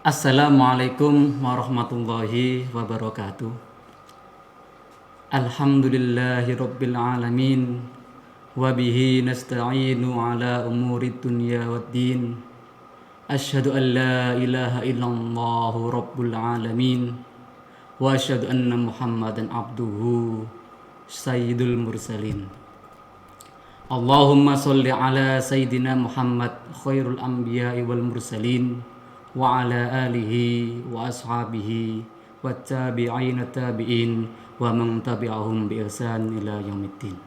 Assalamualaikum warahmatullahi wabarakatuh. Alhamdulillahi rabbil alamin. Wabihi nasta'inu ala umuri dunya waddin. Asyhadu an la ilaha illallah rabbul alamin. Wa asyhadu anna muhammadan abduhu sayyidul mursalin. Allahumma sholli ala sayyidina Muhammad khairul anbiya'i wal mursalin wa ala alihi wa ashabihi wa tabi'ina tabi'in wa man tabi'ahum bi ihsan ila yaumiddin.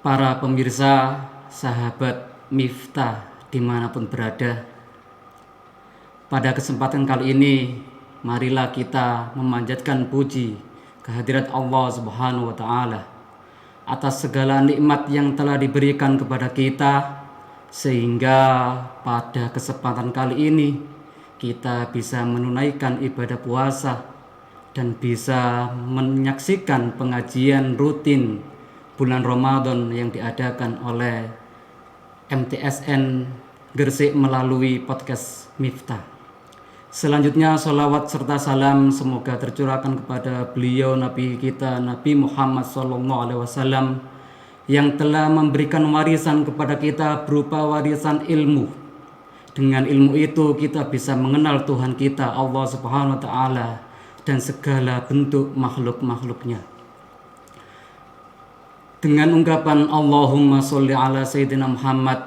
Para pemirsa, sahabat Miftah dimanapun berada, pada kesempatan kali ini marilah kita memanjatkan puji kehadirat Allah Subhanahu wa taala atas segala nikmat yang telah diberikan kepada kita, sehingga pada kesempatan kali ini kita bisa menunaikan ibadah puasa dan bisa menyaksikan pengajian rutin bulan Ramadan yang diadakan oleh MTSN Gresik melalui podcast Miftah. Selanjutnya sholawat serta salam semoga tercurahkan kepada beliau Nabi kita Nabi Muhammad SAW yang telah memberikan warisan kepada kita berupa warisan ilmu. Dengan ilmu itu kita bisa mengenal Tuhan kita Allah Subhanahu wa taala dan segala bentuk makhluk-makhluknya. Dengan ungkapan Allahumma sholli ala sayyidina Muhammad,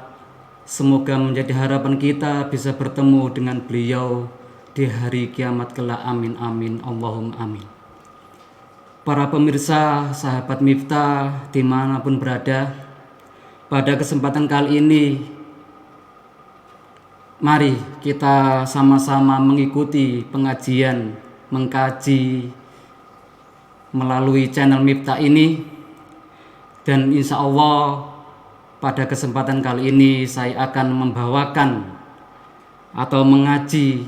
semoga menjadi harapan kita bisa bertemu dengan beliau di hari kiamat kelak. Amin amin Allahumma amin. Para pemirsa, sahabat Miftah dimanapun berada, pada kesempatan kali ini mari kita sama-sama mengikuti pengajian, mengkaji melalui channel Miftah ini. Dan insya Allah pada kesempatan kali ini saya akan membawakan atau mengaji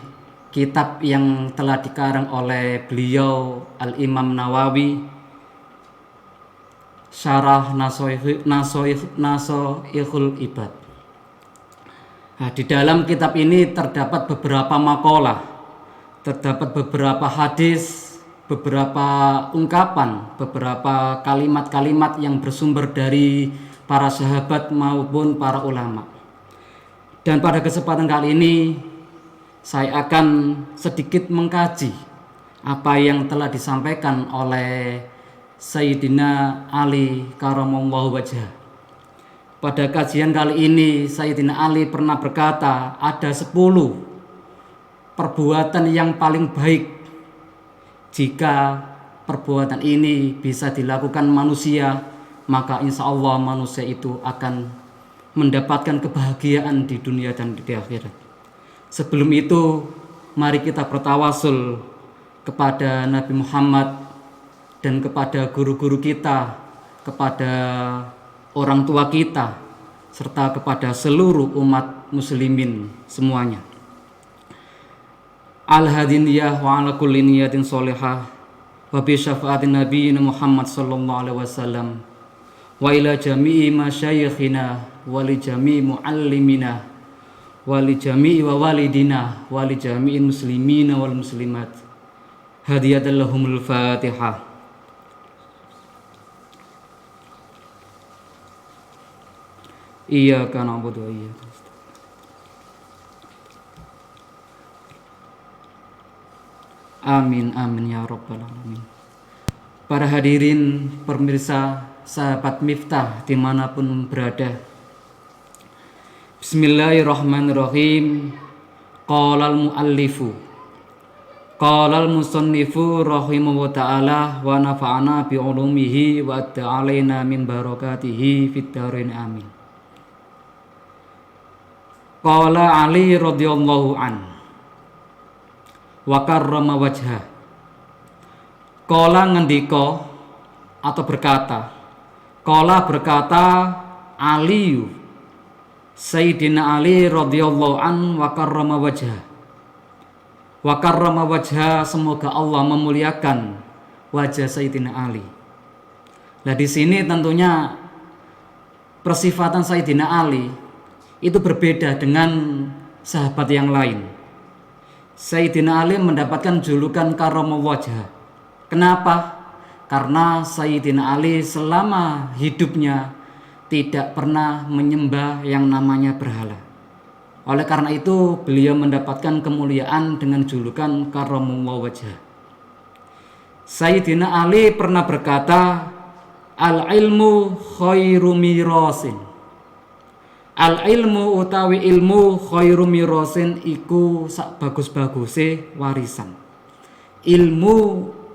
kitab yang telah dikarang oleh beliau Al-Imam Nawawi, Syarah Nasoihul Ibad. Nah, di dalam kitab ini terdapat beberapa makalah, terdapat beberapa hadis, beberapa ungkapan, beberapa kalimat-kalimat yang bersumber dari para sahabat maupun para ulama. Dan pada kesempatan kali ini saya akan sedikit mengkaji apa yang telah disampaikan oleh Sayyidina Ali karamallahu wajhah. Pada kajian kali ini Sayyidina Ali pernah berkata, ada 10 perbuatan yang paling baik jika perbuatan ini bisa dilakukan manusia, maka insya Allah manusia itu akan mendapatkan kebahagiaan di dunia dan di akhirat. Sebelum itu, mari kita bertawasul kepada Nabi Muhammad dan kepada guru-guru kita, kepada orang tua kita, serta kepada seluruh umat muslimin semuanya. Al-hadiniyah wa ala kulli niyatin sholihah wa bi syafaatin nabiyina Muhammad sallallahu alaihi wasallam wa ila jami'i masyayikhina wa li jami'i muallimina wali jami'i wa walidina wali jami'in muslimina wal muslimat. Hadiyatan lahumul Fatihah. Iyyaka na'budu wa iyyaka nasta'in. Amin amin ya rabbal alamin. Para hadirin pemirsa sahabat Miftah dimanapun berada, bismillahirrahmanirrahim. Qalal muallifu, qalal musannifu rahimahu ta'ala wa nafa'ana bi ulumihi wa ta'alaina min barakatihi fid dharain amin. Qala Ali radhiyallahu an wa karrama wajha. Qala ngendika atau berkata, qala berkata Ali, Sayyidina Ali radhiyallahu an wa karrama wajha. Wa karrama wajha, semoga Allah memuliakan wajah Sayyidina Ali. Nah, di sini tentunya persifatan Sayyidina Ali itu berbeda dengan sahabat yang lain. Sayyidina Ali mendapatkan julukan Karomul Wajah. Kenapa? Karena Sayyidina Ali selama hidupnya tidak pernah menyembah yang namanya berhala. Oleh karena itu beliau mendapatkan kemuliaan dengan julukan Karomul Wajah. Sayyidina Ali pernah berkata, al-ilmu khairu mirasin. Al-ilmu utawi ilmu khairu mirasin iku sak bagus-baguse warisan. Ilmu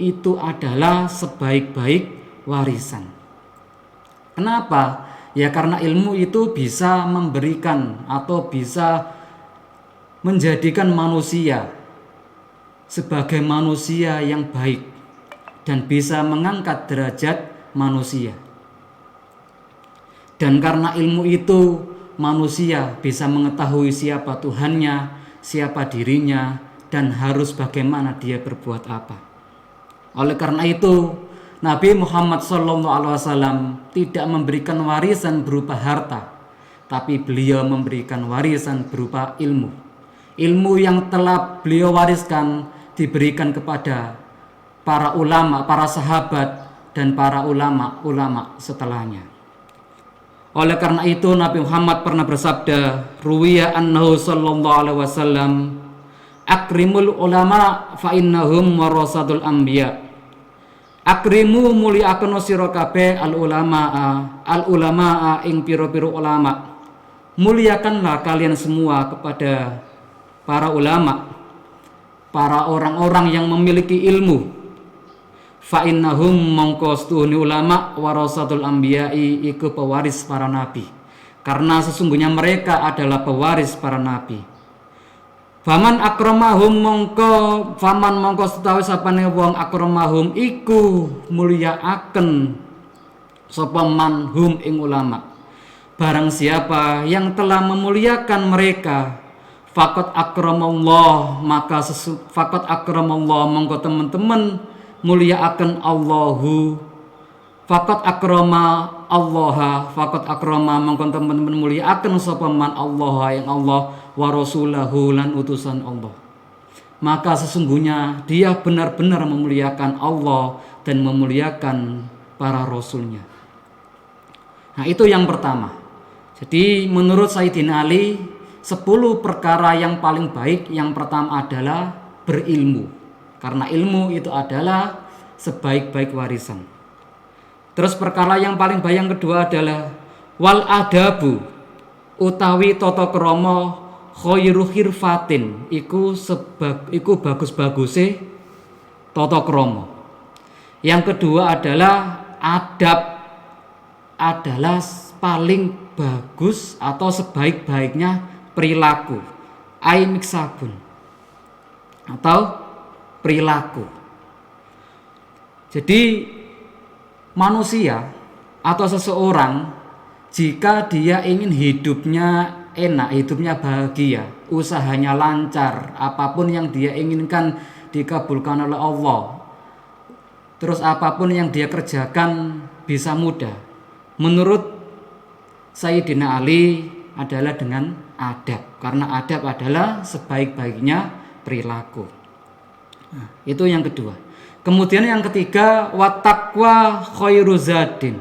itu adalah sebaik-baik warisan. Kenapa? Ya karena ilmu itu bisa memberikan atau bisa menjadikan manusia sebagai manusia yang baik dan bisa mengangkat derajat manusia. Dan karena ilmu itu manusia bisa mengetahui siapa Tuhannya, siapa dirinya, dan harus bagaimana dia berbuat apa. Oleh karena itu Nabi Muhammad SAW tidak memberikan warisan berupa harta, tapi beliau memberikan warisan berupa ilmu. Ilmu yang telah beliau wariskan diberikan kepada para ulama, para sahabat, dan para ulama-ulama setelahnya. Oleh karena itu Nabi Muhammad pernah bersabda, ruwiya annahu sallallahu alaihi wasallam, akrimul ulama fa innahum warasatul anbiya. Akrimu muliaken sira kabeh al ulama ing pira-pira ulama. Muliakanlah kalian semua kepada para ulama, para orang-orang yang memiliki ilmu. Fa innahum mongko stuhuni ulama warasatul anbiya'i iku pewaris para nabi. Karena sesungguhnya mereka adalah pewaris para nabi. Faman akramahum mongko setawi sapane wong akramahum iku mulyaaken sapa man hum ing ulama. Barang siapa yang telah memuliakan mereka, faqad akramallah, maka faqad akramallah, mongko teman-teman mulyaaken Allahu. Faqad akrama Allah, faqad akrama, mongko teman-teman mulyaaken sapa man Allah yang Allah wa rasulahu lan utusan Allah. Maka sesungguhnya dia benar-benar memuliakan Allah dan memuliakan para rasulnya. Nah, itu yang pertama. Jadi menurut Sayyidina Ali 10 perkara yang paling baik, yang pertama adalah berilmu. Karena ilmu itu adalah sebaik-baik warisan. Terus perkara yang paling baik yang kedua adalah wal adabu utawi tata krama khairu khirfatin iku bagus-baguse tata krama. Yang kedua adalah adab adalah paling bagus atau sebaik-baiknya perilaku. Aimiksabun atau perilaku. Jadi manusia atau seseorang jika dia ingin hidupnya enak, hidupnya bahagia, usahanya lancar, apapun yang dia inginkan dikabulkan oleh Allah, terus apapun yang dia kerjakan bisa mudah. Menurut Sayyidina Ali adalah dengan adab, karena adab adalah sebaik-baiknya perilaku. Nah, itu yang kedua. Kemudian yang ketiga, wattaqwa khairu zadin.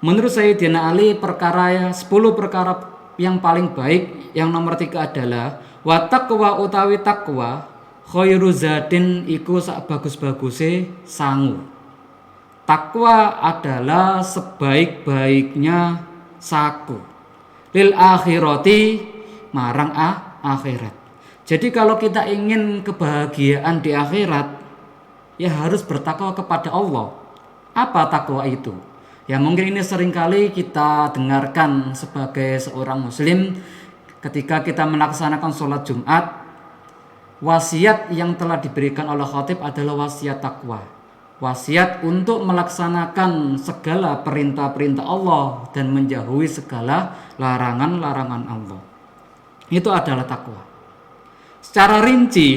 Menurut Sayyidina Ali 10 perkara yang paling baik, yang nomor 3 adalah wattaqwa utawi takwa khairu zadin iku sak bagus-baguse sangu. Takwa adalah sebaik-baiknya saku. Lil akhirati marang akhirat. Jadi kalau kita ingin kebahagiaan di akhirat, ya harus bertakwa kepada Allah. Apa takwa itu? Ya mungkin ini seringkali kita dengarkan sebagai seorang muslim ketika kita melaksanakan sholat Jumat. Wasiat yang telah diberikan oleh khatib adalah wasiat takwa. Wasiat untuk melaksanakan segala perintah-perintah Allah dan menjauhi segala larangan-larangan Allah. Itu adalah takwa. Secara rinci,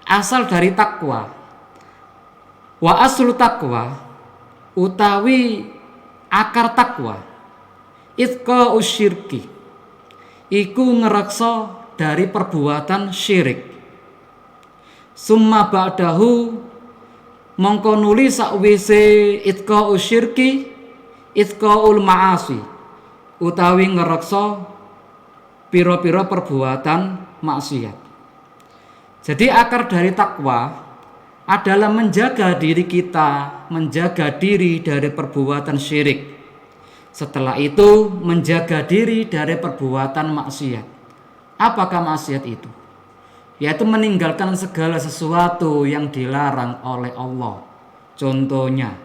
asal dari takwa, wa aslu takwa utawi akar takwa, itqa usyirki, iku ngereksa dari perbuatan syirik. Summa ba'dahu mongko nuli sakwise itqa'u syirki itqa'ul ma'asi utawi ngreksa pira-pira perbuatan maksiat. Jadi akar dari takwa adalah menjaga diri kita, menjaga diri dari perbuatan syirik. Setelah itu menjaga diri dari perbuatan maksiat. Apakah maksiat itu? Yaitu meninggalkan segala sesuatu yang dilarang oleh Allah. Contohnya,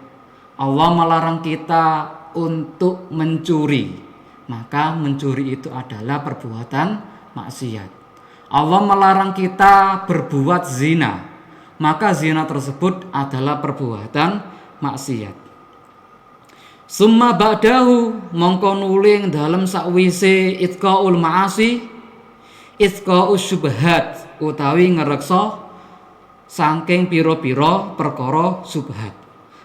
Allah melarang kita untuk mencuri, maka mencuri itu adalah perbuatan maksiat. Allah melarang kita berbuat zina, maka zina tersebut adalah perbuatan maksiat. Summa ba'dahu mongko nuling dalam sakwise itqaul ma'asi itqaus syubhat utawi ngreksa saking pira-pira perkara subhat.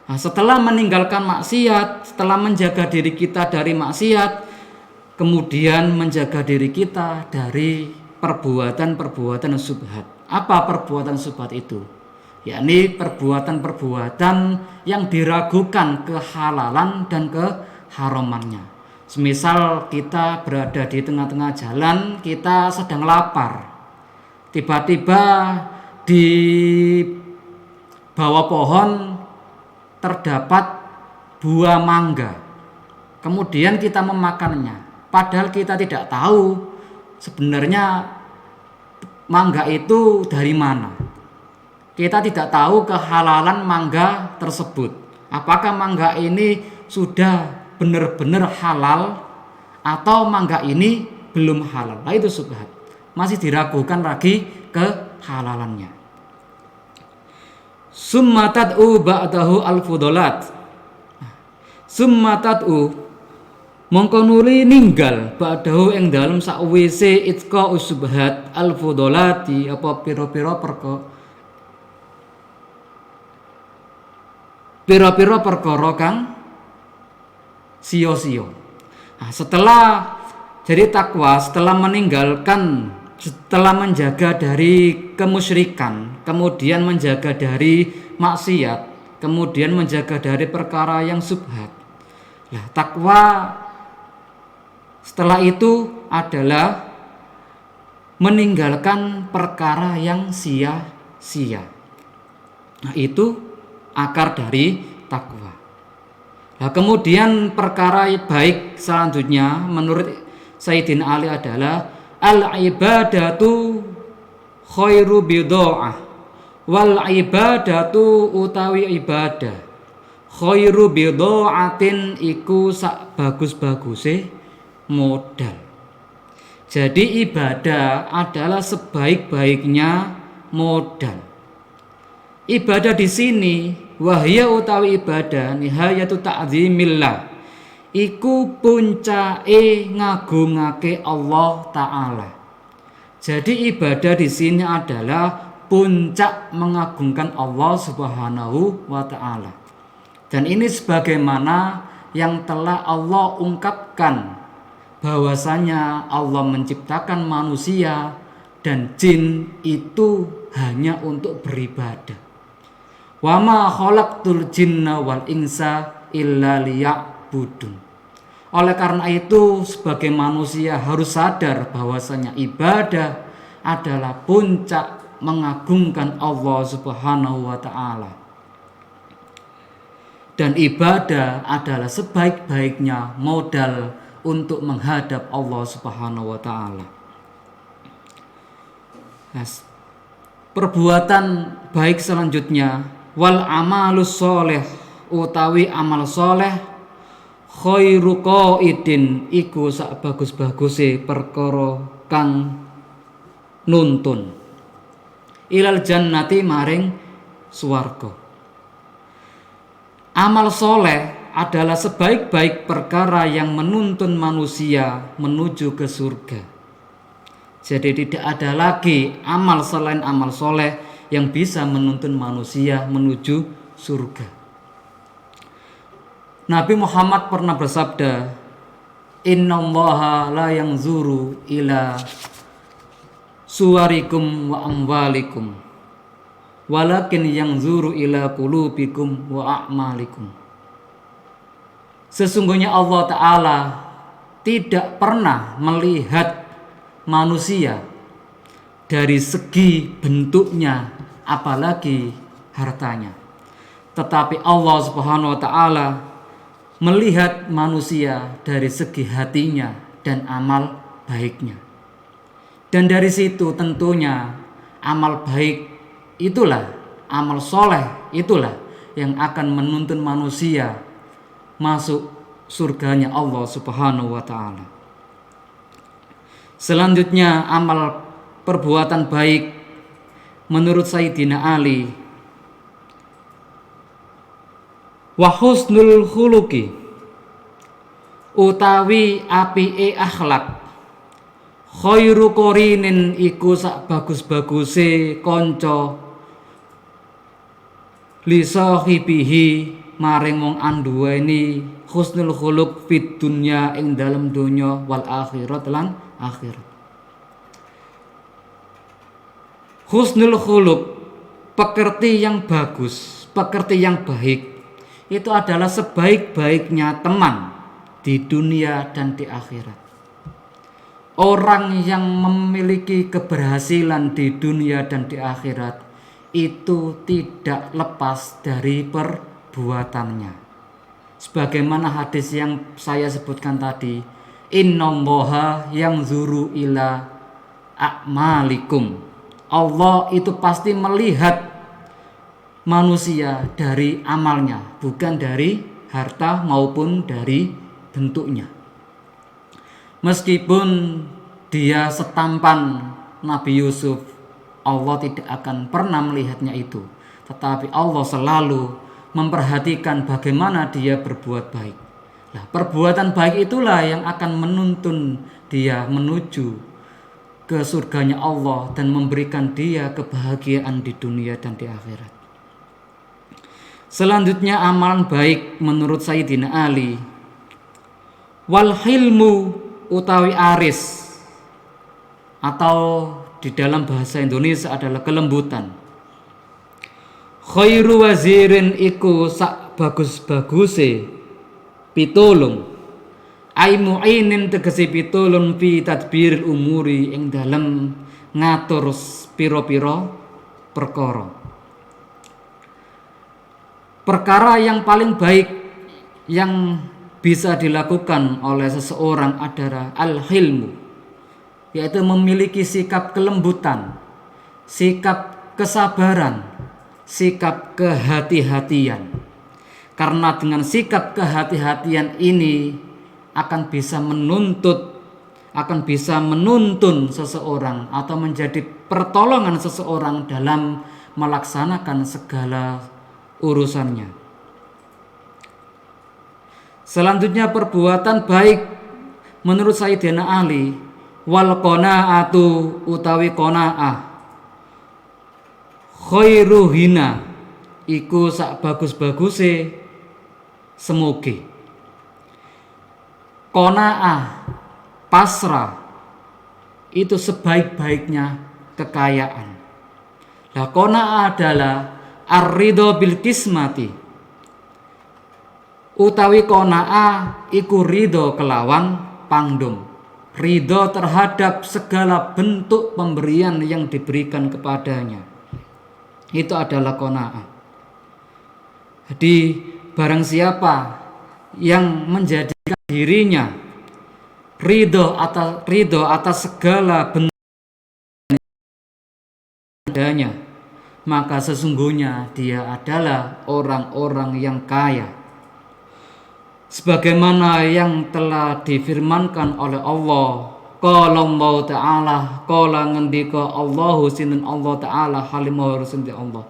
Nah, setelah meninggalkan maksiat, setelah menjaga diri kita dari maksiat, kemudian menjaga diri kita dari perbuatan-perbuatan subhat. Apa perbuatan subhat itu? Yakni perbuatan-perbuatan yang diragukan kehalalan dan keharamannya. Semisal kita berada di tengah-tengah jalan, kita sedang lapar. Tiba-tiba di bawah pohon terdapat buah mangga. Kemudian kita memakannya. Padahal kita tidak tahu sebenarnya mangga itu dari mana. Kita tidak tahu kehalalan mangga tersebut. Apakah mangga ini sudah benar-benar halal atau mangga ini belum halal? Nah, itu subhat. Masih diragukan lagi kehalalannya. Summa tad'u ba'dahu al-fudolat. Summa tad'u mongko nuli ninggal ba'dahu ing dalem sakwise itqa usubhat al-fudolati apa pira-pira perkara kang sia-sia. Nah, setelah jadi takwa, setelah menjaga dari kemusyrikan, kemudian menjaga dari maksiat, kemudian menjaga dari perkara yang subhat. Nah, takwa setelah itu adalah meninggalkan perkara yang sia-sia. Nah, itu akar dari takwa. Nah, kemudian perkara baik selanjutnya menurut Sayyidina Ali adalah al-ibadatu khairu bidha'ah wal ibadatu utawi ibadah khairu bidha'atin iku sak bagus-baguse modal. Jadi ibadah adalah sebaik-baiknya modal. Ibadah di sini wahya utawi ibadah nihayatu ta'zimillah iku puncake ngagungake Allah Ta'ala. Jadi ibadah di sini adalah puncak mengagungkan Allah Subhanahu wa Ta'ala. Dan ini sebagaimana yang telah Allah ungkapkan bahwasanya Allah menciptakan manusia dan jin itu hanya untuk beribadah. Wa ma khalaqtul jinna wal insa illa liya'budun. Oleh karena itu sebagai manusia harus sadar bahwasanya ibadah adalah puncak mengagungkan Allah Subhanahu wa Ta'ala. Dan ibadah adalah sebaik-baiknya modal untuk menghadap Allah Subhanahu wa Ta'ala. Perbuatan baik selanjutnya wal amalus soleh utawi amal soleh khairu qaidin iku sak bagus-baguse perkara kang nuntun ilal jannati maring swarga. Amal soleh adalah sebaik-baik perkara yang menuntun manusia menuju ke surga. Jadi tidak ada lagi amal selain amal soleh yang bisa menuntun manusia menuju surga. Nabi Muhammad pernah bersabda, innallaha la yanzuru ila suwarikum wa amwalikum walakin yanzuru ila qulubikum wa a'malikum. Sesungguhnya Allah Ta'ala tidak pernah melihat manusia dari segi bentuknya apalagi hartanya, tetapi Allah Subhanahu wa Ta'ala melihat manusia dari segi hatinya dan amal baiknya. Dan dari situ tentunya amal baik itulah, amal soleh itulah yang akan menuntun manusia masuk surganya Allah Subhanahu wa Ta'ala. Selanjutnya amal perbuatan baik menurut Sayyidina Ali, wa husnul khuluqi utawi apike akhlak, khairu qorinin iku sak bagus-baguse kanca li sahibihi maring wong anduweni husnul khuluq fid dunya ing dalam donya wal akhirat lan akhirat. Husnul khuluq, pekerti yang bagus, pekerti yang baik, itu adalah sebaik-baiknya teman di dunia dan di akhirat. Orang yang memiliki keberhasilan di dunia dan di akhirat itu tidak lepas dari perbuatannya. Sebagaimana hadis yang saya sebutkan tadi, innallaha yanzuru ila a'malikum. Allah itu pasti melihat manusia dari amalnya, bukan dari harta maupun dari bentuknya. Meskipun dia setampan Nabi Yusuf, Allah tidak akan pernah melihatnya itu, tetapi Allah selalu memperhatikan bagaimana dia berbuat baik. Nah, perbuatan baik itulah yang akan menuntun dia menuju ke surganya Allah dan memberikan dia kebahagiaan di dunia dan di akhirat. Selanjutnya amalan baik menurut Sayyidina Ali, wal hilmu utawi aris, atau di dalam bahasa Indonesia adalah kelembutan. Khairu wazirin iku sak bagus-baguse pitulung, ai mu'inin tegese pitulung fi tadbiril umuri ing dalem ngatur pira-pira perkara. Perkara yang paling baik yang bisa dilakukan oleh seseorang adalah al-hilmu, yaitu memiliki sikap kelembutan, sikap kesabaran, sikap kehati-hatian. Karena dengan sikap kehati-hatian ini akan bisa menuntun seseorang atau menjadi pertolongan seseorang dalam melaksanakan segala urusannya. Selanjutnya perbuatan baik menurut Sayyidina Ali, wal qanaatu utawi qanaah, khairu hina iku sak bagus-baguse semoge. Qanaah, pasrah, itu sebaik-baiknya kekayaan. Nah, qanaah adalah ar-ridho bil kismati, utawi qanaah iku ridho kelawan pangdum, ridho terhadap segala bentuk pemberian yang diberikan kepadanya. Itu adalah qanaah. Jadi barang siapa yang menjadikan dirinya ridho atas segala bentuk adanya, maka sesungguhnya dia adalah orang-orang yang kaya. Sebagaimana yang telah difirmankan oleh Allah, qala Allah Ta'ala, qala ngendika Allahu sinten Allah Ta'ala halimah rasulullah Allah,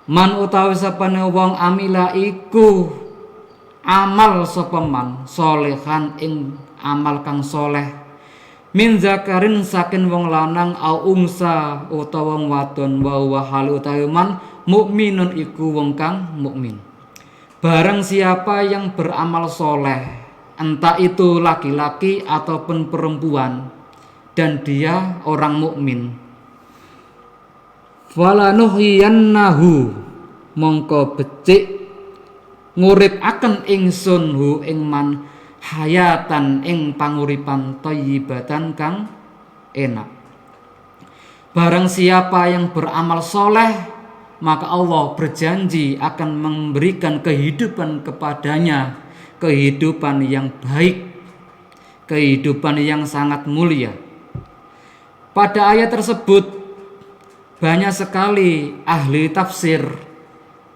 man utawi sapane wong amila iku amal sapa man solehan ing amal kang soleh, min zakarin saking wong lanang au unsa utawa wong wadon, wa huwa hal utawi man mukminun iku wong kang mukmin. Barang siapa yang beramal soleh, entah itu laki-laki ataupun perempuan, dan dia orang mukmin, falanuhyiyannahu mongko becik nguripaken ingsun hu ing man hayatan ing panguripan thayyibatan kang enak. Barang siapa yang beramal soleh, maka Allah berjanji akan memberikan kehidupan kepadanya, kehidupan yang baik, kehidupan yang sangat mulia. Pada ayat tersebut banyak sekali ahli tafsir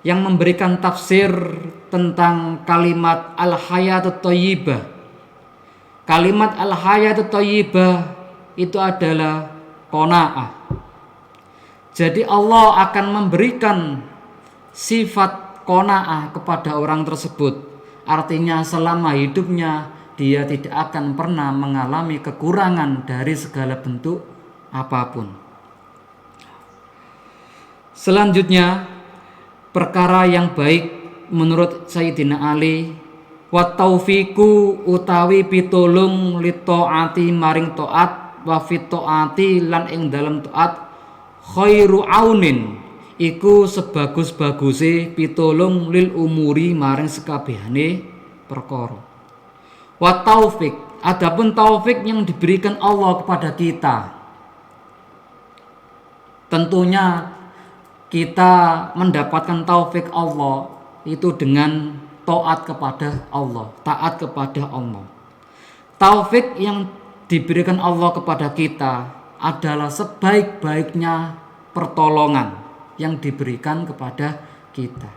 yang memberikan tafsir tentang kalimat al-hayatut thayyibah. Kalimat al-hayatut thayyibah itu adalah qanaah. Jadi Allah akan memberikan sifat qanaah kepada orang tersebut. Artinya selama hidupnya dia tidak akan pernah mengalami kekurangan dari segala bentuk apapun. Selanjutnya, perkara yang baik menurut Sayyidina Ali, wa taufiku utawi pitulung li taati maring taat, wa fi taati lan ing dalem taat, khairu aunin iku sebagus-baguse pitulung lil umuri maring sekabehane perkara. Wa taufik, adapun taufik yang diberikan Allah kepada kita, tentunya kita mendapatkan taufik Allah itu dengan taat kepada Allah, taat kepada Allah. Taufik yang diberikan Allah kepada kita adalah sebaik-baiknya pertolongan yang diberikan kepada kita.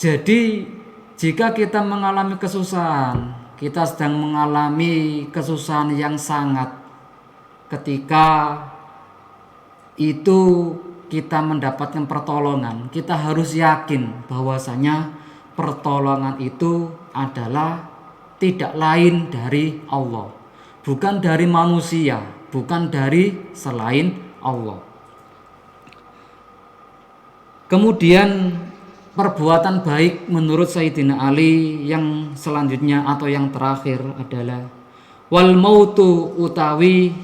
Jadi jika kita mengalami kesusahan, kita sedang mengalami kesusahan yang sangat, ketika itu kita mendapatkan pertolongan, kita harus yakin bahwasanya pertolongan itu adalah tidak lain dari Allah, bukan dari manusia, bukan dari selain Allah. Kemudian perbuatan baik menurut Sayyidina Ali yang selanjutnya atau yang terakhir adalah wal mautu utawi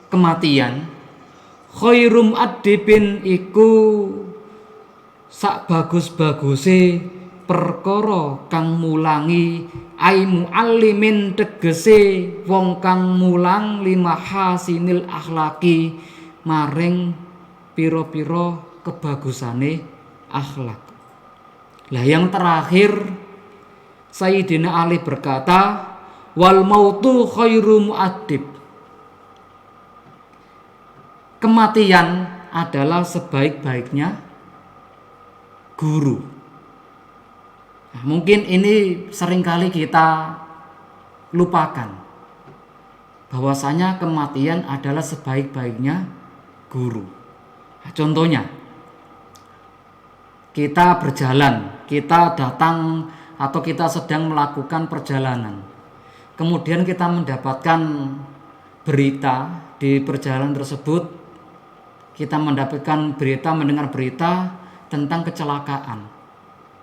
kematian, khairum adibin iku sak bagus-baguse perkara kang mulangi, ai muallimin tegese wong kang mulang lima hasinil akhlaki maring pira-pira kebagusane akhlak. Lah yang terakhir Sayyidina Ali berkata wal mautu khairu muadib. Kematian adalah sebaik-baiknya guru. Nah, mungkin ini seringkali kita lupakan bahwasanya kematian adalah sebaik-baiknya guru. Nah, contohnya kita berjalan, kita datang atau kita sedang melakukan perjalanan. Kemudian kita mendapatkan berita di perjalanan tersebut, kita mendapatkan berita, mendengar berita tentang kecelakaan,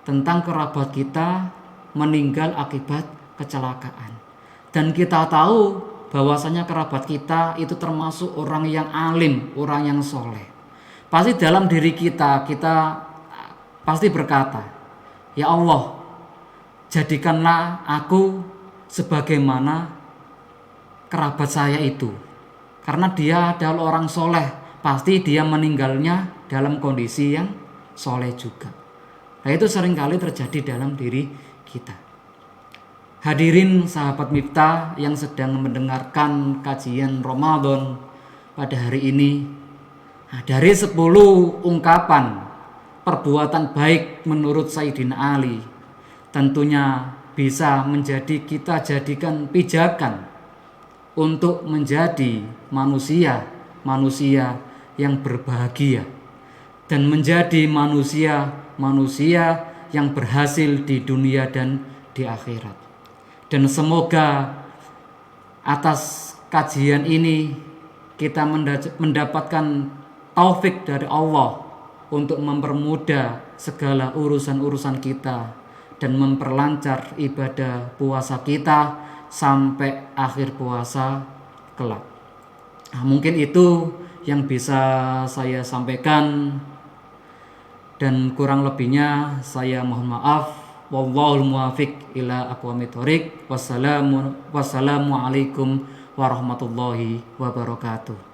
tentang kerabat kita meninggal akibat kecelakaan. Dan kita tahu bahwasanya kerabat kita itu termasuk orang yang alim, orang yang soleh. Pasti dalam diri kita pasti berkata, ya Allah, jadikanlah aku sebagaimana kerabat saya itu. Karena dia adalah orang soleh, pasti dia meninggalnya dalam kondisi yang soleh juga. Nah itu seringkali terjadi dalam diri kita. Hadirin sahabat Miftah yang sedang mendengarkan kajian Ramadan pada hari ini, nah, dari 10 ungkapan perbuatan baik menurut Sayyidina Ali, tentunya bisa kita jadikan pijakan untuk menjadi manusia yang berbahagia dan menjadi manusia yang berhasil di dunia dan di akhirat. Dan semoga atas kajian ini kita mendapatkan taufik dari Allah untuk mempermudah segala urusan-urusan kita dan memperlancar ibadah puasa kita sampai akhir puasa kelak. Nah, mungkin itu yang bisa saya sampaikan, dan kurang lebihnya saya mohon maaf. Wallahul muwafiq ila aqwamit thoriq. Wassalamualaikum warahmatullahi wabarakatuh.